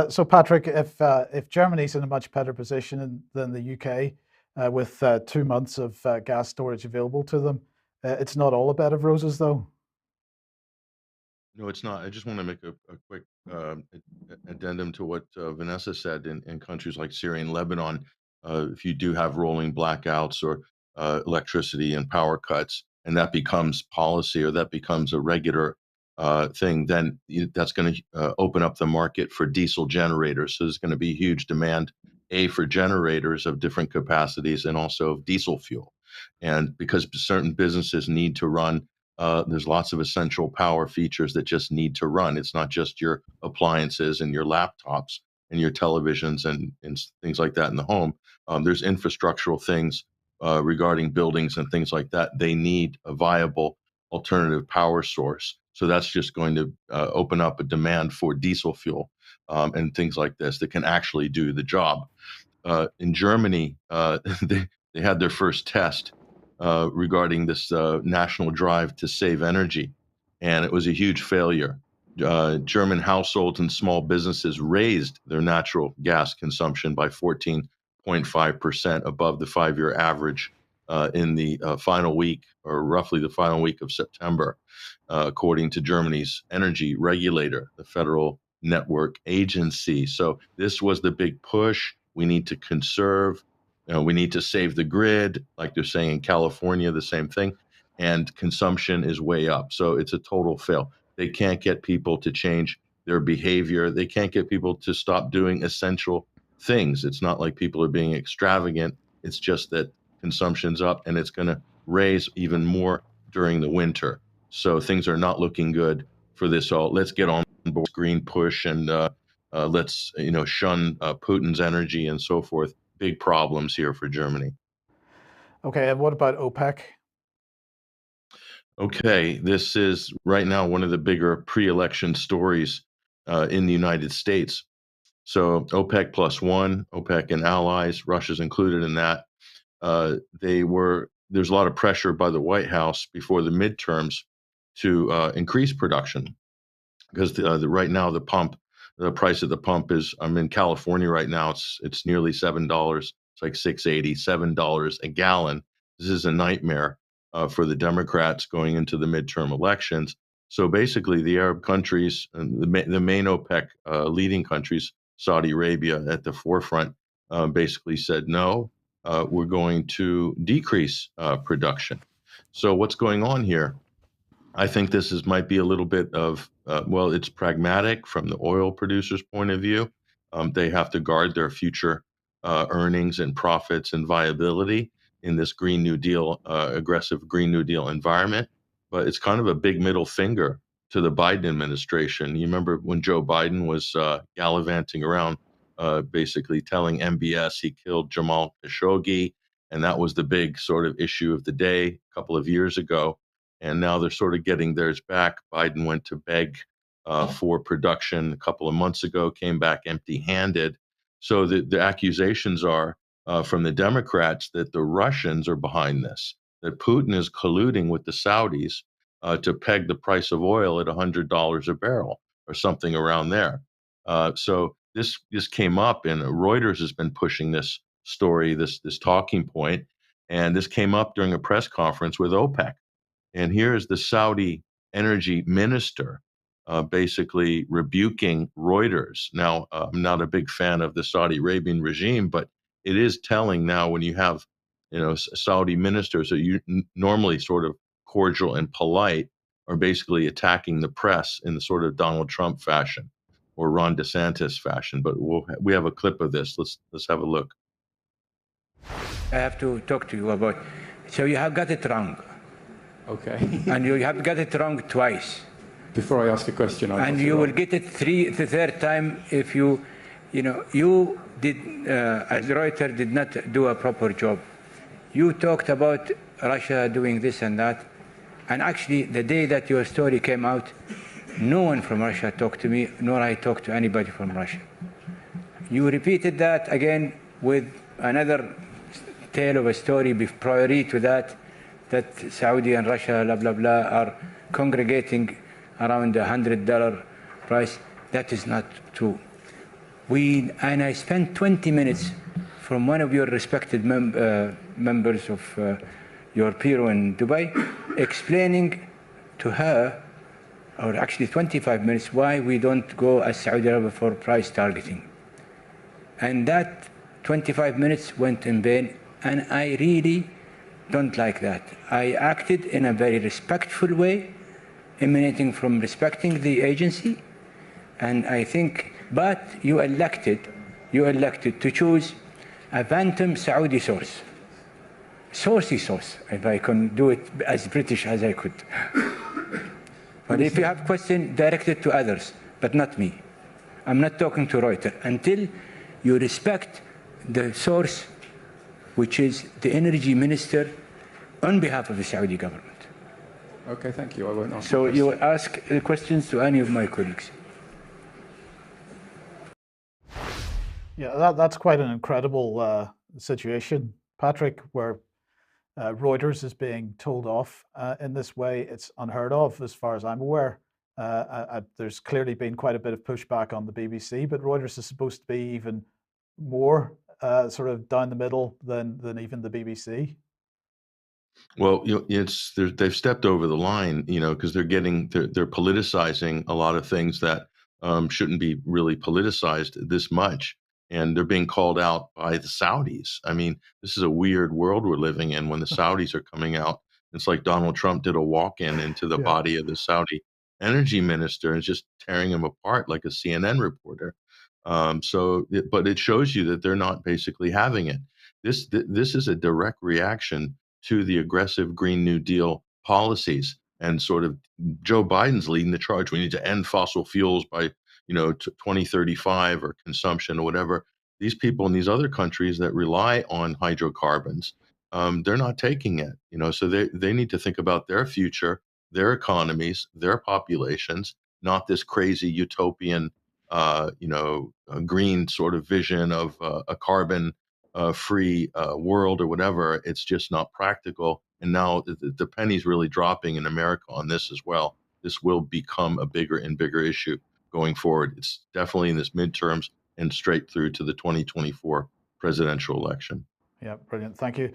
So Patrick, if Germany's in a much better position than the UK, with 2 months of gas storage available to them, it's not all a bed of roses, though. No, it's not. I just want to make a quick addendum to what Vanessa said. In countries like Syria and Lebanon, if you do have rolling blackouts or electricity and power cuts, and that becomes policy or that becomes a regular thing, then that's going to open up the market for diesel generators. So there's going to be huge demand, A, for generators of different capacities and also of diesel fuel. And because certain businesses need to run, there's lots of essential power features that just need to run. It's not just your appliances and your laptops and your televisions and things like that in the home. There's infrastructural things regarding buildings and things like that. They need a viable alternative power source. So that's just going to open up a demand for diesel fuel and things like this that can actually do the job. In Germany, they had their first test regarding this national drive to save energy, and it was a huge failure. German households and small businesses raised their natural gas consumption by 14.5% above the 5-year average in the final week, or roughly the final week of September, according to Germany's energy regulator, the Federal Network Agency. So this was the big push. We need to conserve. We need to save the grid, like they're saying in California, the same thing. And consumption is way up. So it's a total fail. They can't get people to change their behavior. They can't get people to stop doing essential things. It's not like people are being extravagant. It's just that consumption's up and it's going to raise even more during the winter. So things are not looking good for this all. Let's get on board green push and let's shun Putin's energy and so forth. Big problems here for Germany. Okay, and what about OPEC? Okay, this is right now one of the bigger pre-election stories in the United States. So OPEC plus one, OPEC and allies, Russia's included in that. There's a lot of pressure by the White House before the midterms to increase production because right now the price at the pump is. I'm in California right now. It's nearly $7. It's like $6.80, $7 a gallon. This is a nightmare for the Democrats going into the midterm elections. So basically, the Arab countries, and the main OPEC leading countries, Saudi Arabia at the forefront, basically said no. We're going to decrease production. So what's going on here? I think might be a little bit of well, it's pragmatic from the oil producers' point of view. They have to guard their future earnings and profits and viability in this Green New Deal, aggressive Green New Deal environment. But it's kind of a big middle finger to the Biden administration. You remember when Joe Biden was gallivanting around, basically telling MBS he killed Jamal Khashoggi, and that was the big sort of issue of the day a couple of years ago, and now they're sort of getting theirs back. Biden went to beg for production a couple of months ago, came back empty-handed. So the accusations are from the Democrats that the Russians are behind this, that Putin is colluding with the Saudis to peg the price of oil at $100 a barrel or something around there. So this came up, and Reuters has been pushing this story, this talking point, and this came up during a press conference with OPEC. And here's the Saudi energy minister basically rebuking Reuters. Now, I'm not a big fan of the Saudi Arabian regime, but it is telling now when you have, Saudi ministers that you normally sort of cordial and polite are basically attacking the press in the sort of Donald Trump fashion or Ron DeSantis fashion. But we have a clip of this. Let's have a look. I have to talk to you about. So you have got it wrong. Okay. And you have got it wrong twice. Before I ask a question, and you will get it the third time if you did, as Reuters did not do a proper job. You talked about Russia doing this and that, and actually the day that your story came out, no one from Russia talked to me, nor I talked to anybody from Russia. You repeated that again with another tale of a story prior to that Saudi and Russia, blah, blah, blah, are congregating around $100 price. That is not true. And I spent 20 minutes from one of your respected members of your bureau in Dubai, explaining to her, or actually 25 minutes, why we don't go as Saudi Arabia for price targeting. And that 25 minutes went in vain, and I really don't like that. I acted in a very respectful way, emanating from respecting the agency, and I think, but you elected to choose a phantom Saudi source, if I can do it as British as I could. But if you have questions, direct it to others, but not me. I'm not talking to Reuters until you respect the source, which is the energy minister on behalf of the Saudi government. Okay, thank you. I won't ask. So you ask the questions to any of my colleagues. Yeah, that's quite an incredible situation, Patrick, where Reuters is being told off in this way. It's unheard of, as far as I'm aware. There's clearly been quite a bit of pushback on the BBC, but Reuters is supposed to be even more sort of down the middle than even the BBC. Well, they've stepped over the line, because they're politicizing a lot of things that shouldn't be really politicized this much, and they're being called out by the Saudis. I mean, this is a weird world we're living in when the Saudis are coming out. It's like Donald Trump did a walk-in into the body of the Saudi energy minister and just tearing him apart like a CNN reporter. But it shows you that they're not basically having it. This is a direct reaction to the aggressive Green New Deal policies, and sort of Joe Biden's leading the charge. We need to end fossil fuels by 2035 or consumption or whatever. These people in these other countries that rely on hydrocarbons, they're not taking it. So they need to think about their future, their economies, their populations, not this crazy utopian, green sort of vision of a carbon free world or whatever. It's just not practical. And now the penny's really dropping in America on this as well. This will become a bigger and bigger issue going forward. It's definitely in this midterms and straight through to the 2024 presidential election. Yeah, brilliant. Thank you.